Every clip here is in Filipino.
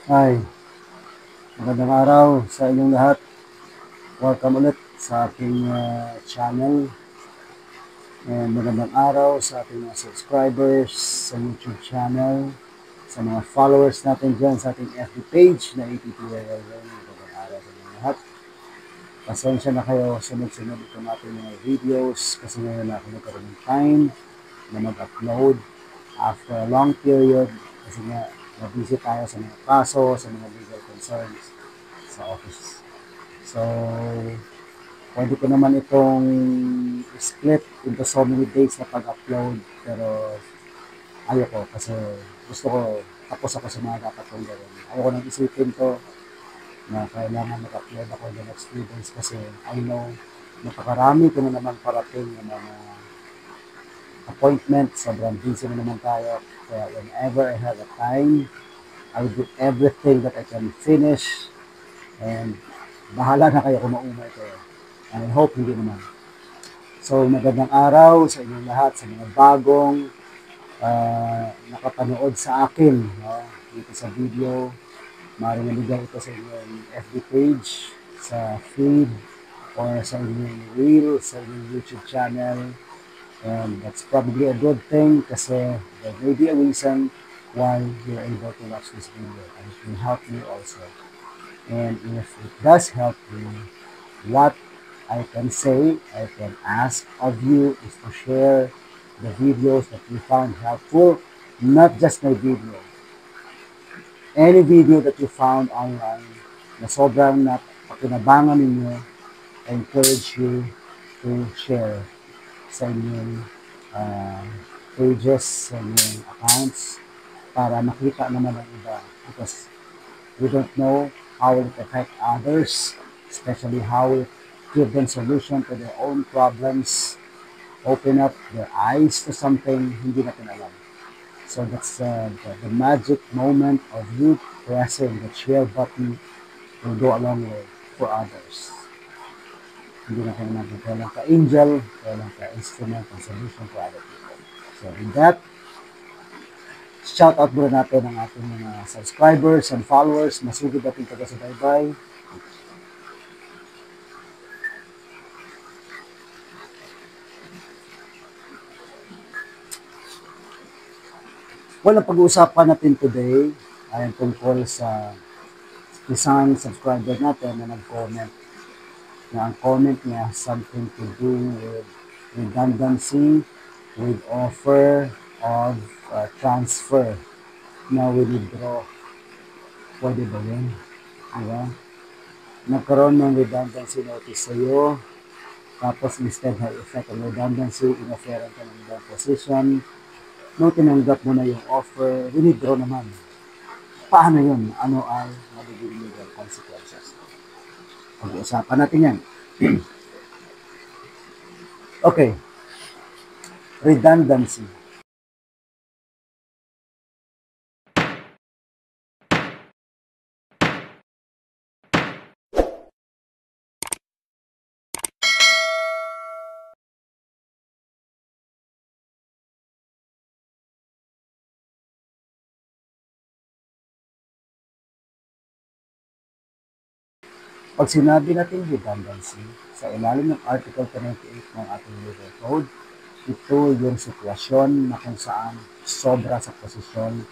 Hi, magandang araw sa inyong lahat. Welcome ulit sa ating channel. And magandang araw sa ating mga subscribers sa YouTube channel, sa mga followers natin dyan sa ating FB page na APPYL. Magandang araw sa inyong lahat. Pasensya na kayo, sunod-sunod itong ating mga videos kasi ngayon ako nagkaroon ng time na mag-upload after a long period kasi nga na-busy tayo sa mga kaso, sa mga legal concerns sa office. So, pwede ko naman itong split into so many days na pag-upload pero ayoko kasi gusto ko tapos ako sa mga dapat kong gawin. Ayoko nang isipin to na kailangan mag-upload ako in the next 3 days kasi I know napakarami ko na naman parating ng mga appointments. Sobrang busy na naman tayo. Kaya whenever I have a time, I will do everything that I can finish and bahala na kayo kung maumay kayo. And I hope hindi naman. So magandang araw sa inyong lahat, sa mga bagong nakapanood sa akin dito sa video. Maaaring naligaw ito sa inyong FB page, sa feed, or sa inyong reel, sa inyong YouTube channel. And that's probably a good thing kasi there may be a reason why you're able to watch this video. And it will help you also. And if it does help you, what I can say, I can ask of you is to share the videos that you found helpful, not just my video. Any video that you found online na sobrang napakinabangan ninyo, I encourage you to share sa inyong uh, pages, sa inyong accounts, para makita naman ng iba. Because we don't know how it affect others, especially how it give them solution to their own problems, open up their eyes to something hindi natin alam. So that's the magic moment of you pressing the share button will go a long way for others. Hindi na kailangan ka-angel, kailangan ka-instrument and solution for other people. So in that, shout out muna natin ang ating mga subscribers and followers, masugid natin taga-subaybay. Well, ang pag-uusapan natin today ay tungkol sa isang subscriber natin na nag-comment na ang comment niya has something to do with redundancy, with offer of transfer na withdraw. Pwede ba yun? Diba? Nagkaroon ng redundancy notice sa'yo, tapos instead na effect ang redundancy, in-offeran ka ng ibang position, nung tinanggap mo na yung offer, withdraw naman. Paano yun? Ano ang magiging legal consequences? Pag-uusapan natin yan. Okay. Redundancy. Pag sinabi natin redundancy, sa ilalim ng Article 28 ng ating Legal Code, ito yung sitwasyon na kung saan sobra sa posisyon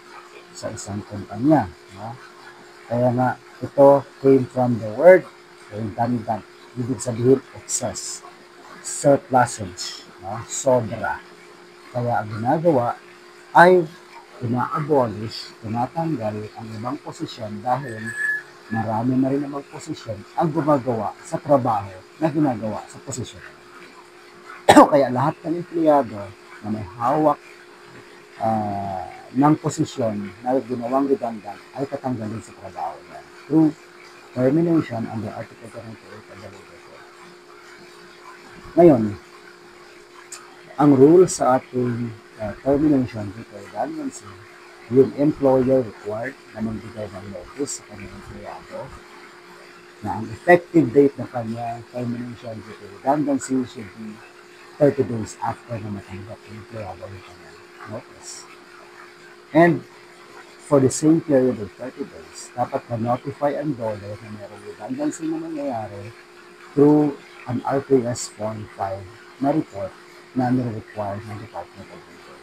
sa isang kumpanya. No? Kaya nga, ito came from the word redundant. Ibig sabihin, excess, surplusage, no? Sobra. Kaya ang ginagawa ay ina-abolish, tinatanggal ang ibang posisyon dahil marami na rin namang posisyon ang gumagawa sa trabaho na ginagawa sa posisyon. Kaya lahat ng empleyado na may hawak ng posisyon na ginawang redundant ay tatanggalin sa trabaho niya through termination under Article 28 of the Labor Code. Ngayon, ang rule sa ating termination due to redundancy, yung employer required na magbigay ng notice sa kanyang empleyado na ang effective date ng kanyang termination due to redundancy should be 30 days after na matanggap ng empleyado ng kanyang notice. And for the same period of 30 days, dapat ma-notify ang dollar na mayroong redundancy na nangyayari through an RPS Form 5 na report na nire-require ng Department of Labor.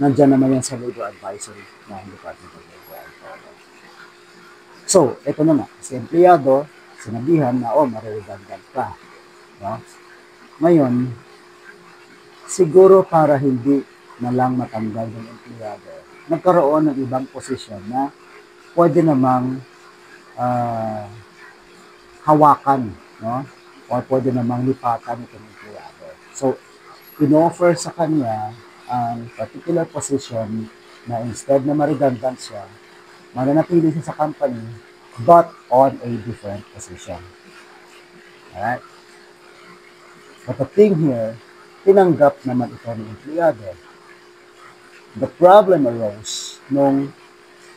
Nandiyan naman yan sa labor advisory ng Department of Labor. So, ito na nga, si empleyado, sinabihan na, mariredundant ka. No? Ngayon, siguro para hindi na lang matanggal ng empleyado, nagkaroon ng ibang posisyon na pwede namang hawakan, no? O pwede namang lipatan itong empleyado. So, in-offer sa kanya ang particular position na instead na ma-redundant siya, mananatili siya sa company but on a different position. Alright? But the thing here, tinanggap naman ito ng empleyado. The problem arose nung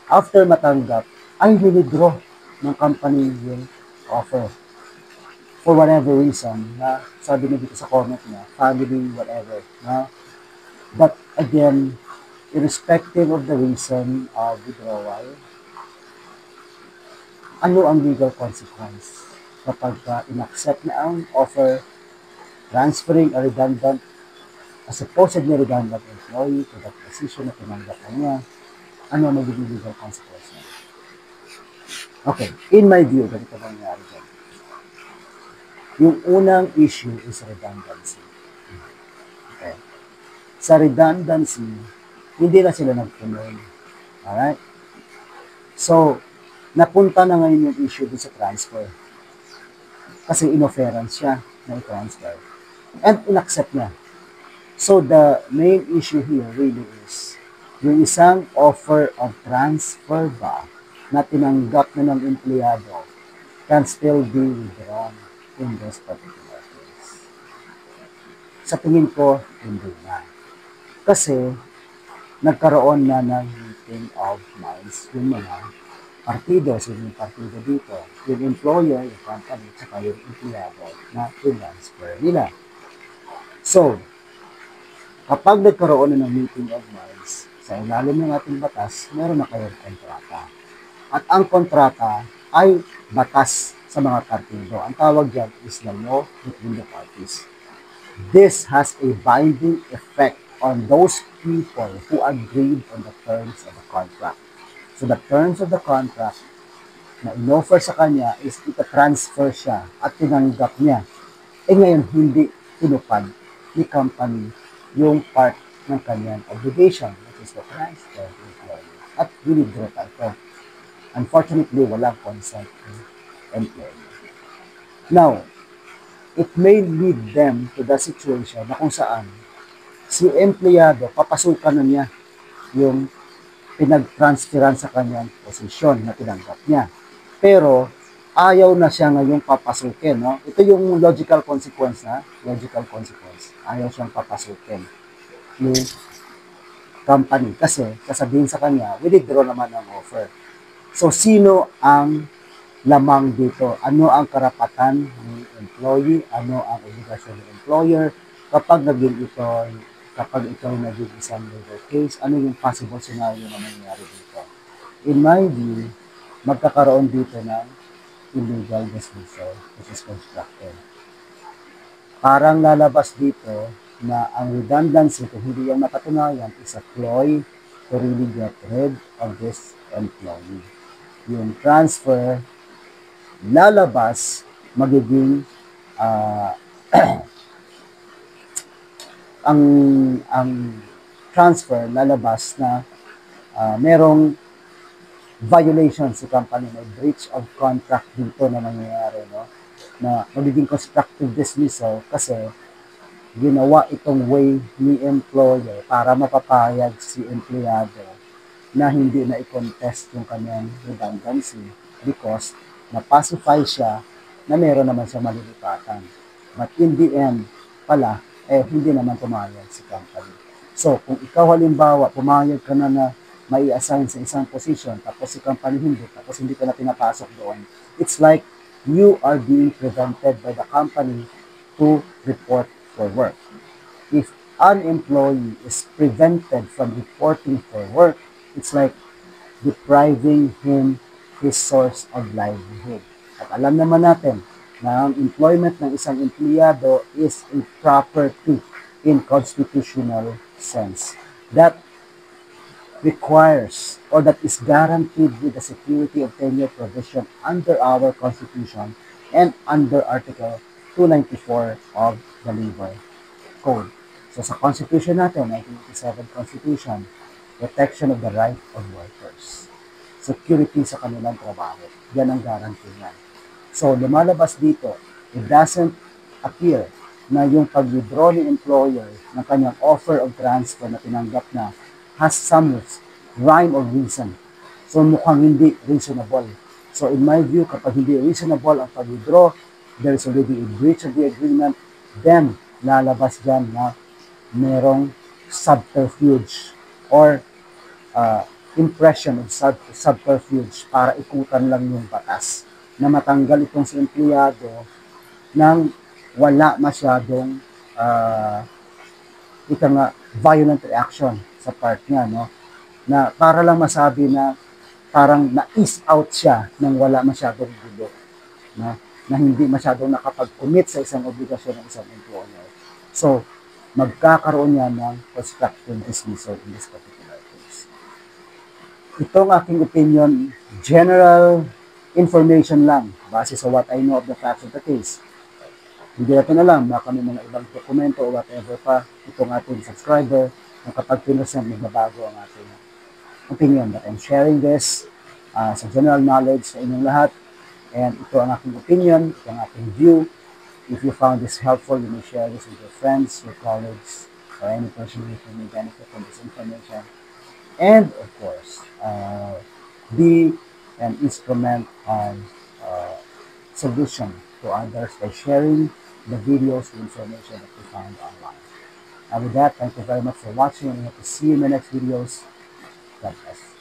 after matanggap, ay withdraw ng company yung offer. For whatever reason, na sabi niya dito sa comment niya, family, whatever. Na? But again, irrespective of the reason of withdrawal, ano ang legal consequence kapag in-accept na ang offer, transferring a redundant, a supposedly redundant employee to that position na tinanggap niya, ano ang magiging legal consequence niya? Okay, in my view, ganito nangyari dyan. Yung unang issue is redundancy. Okay. Sa redundancy, hindi na sila nag-promote. Alright? So, napunta na ngayon yung issue dun sa transfer. Kasi in-offerance siya na i-transfer. And in-accept niya. So, the main issue here really is yung isang offer of transfer ba na tinanggap na ng empleyado can still be withdrawn in this particular case. Sa tingin ko, hindi na. Kasi, nagkaroon na ng meeting of minds yung mga partido, yung partido dito, yung employer, yung company, saka yung empleyado na transfer nila. So, kapag nagkaroon na ng meeting of minds, sa ilalim ng ating batas, meron na kayong kontrata. At ang kontrata ay batas sa mga partido. Ang tawag dyan is the law between the parties. This has a binding effect on those people who agreed on the terms of the contract. So the terms of the contract na in-offer sa kanya is ita-transfer siya at tinanggap niya. Ngayon, hindi tinupad ni company yung part ng kanyang obligation, which is the transfer to employee. At withdraw ito. Unfortunately, walang consent ng employee. Now, it may lead them to the situation na kung saan si empleyado, papasukan na niya yung pinag-transferan sa kanyang posisyon na tinanggap niya. Pero, ayaw na siya ngayong papasukin. No? Ito yung logical consequence na, logical consequence. Ayaw siyang papasukin yung company kasi sasabihin sa kanya, withdraw naman ang offer. So, sino ang lamang dito? Ano ang karapatan ng employee? Ano ang obligasyon ng employer? Kapag ito naging isang legal case, ano yung possible scenario na mangyayari dito? In my view, magkakaroon dito ng illegal dismissal, which is constructed. Parang lalabas dito na ang redundancy, kung hindi yung napatunayan, is a ploy to really get rid of this employee. Yung transfer, lalabas, magiging ang transfer lalabas na merong violation sa company, may breach of contract dito na nangyayari, no? Na magiging constructive dismissal kasi ginawa itong way ni employer para mapapayag si empleyado na hindi na i-contest yung kanyang redundancy because na-pacify siya na meron naman siya malilipatan. But in the end, pala, hindi naman pumayag si company. So, kung ikaw halimbawa, pumayag ka na may assign sa isang position, tapos si company hindi, tapos hindi ka na pinapasok doon, it's like you are being prevented by the company to report for work. If an employee is prevented from reporting for work, it's like depriving him his source of livelihood. At alam naman natin na ang employment ng isang empleyado is a property in constitutional sense. That requires or that is guaranteed with the security of tenure provision under our Constitution and under Article 294 of the Labor Code. So sa Constitution natin, 1987 Constitution, protection of the right of workers. Security sa kanilang trabaho. Yan ang guarantee niyan. So lumalabas dito, it doesn't appear na yung pag-withdraw ni employer ng kanyang offer of transfer na tinanggap na has some rhyme or reason. So mukhang hindi reasonable. So in my view, kapag hindi reasonable ang pag-withdraw, there is already a breach of the agreement, then lalabas dyan na merong subterfuge or impression of subterfuge para ikutan lang yung batas na matanggal itong si empleyado nang wala masyadong violent reaction sa part niya, no? Na para lang masabi na parang na-ease out siya nang wala masyadong gulo, no? Na hindi masyadong nakapag-commit sa isang obligasyon ng isang employer. So, magkakaroon yan ng constructive dismissal in this particular case. Itong aking opinion, general information lang, base sa what I know of the facts of the case. Hindi natin alam, baka may mga ibang dokumento o whatever pa itong ating subscriber na kapag pinusyan, magbabago ang ating opinion. But I'm sharing this sa general knowledge sa inyong lahat. And ito ang aking opinion, ito ang aking view. If you found this helpful, you may share this with your friends, your colleagues, or any person who may benefit from this information. And of course, be an instrument of solution to others by sharing the videos, the information that we found online. And with that, thank you very much for watching, and hope to see you in the next videos. God bless.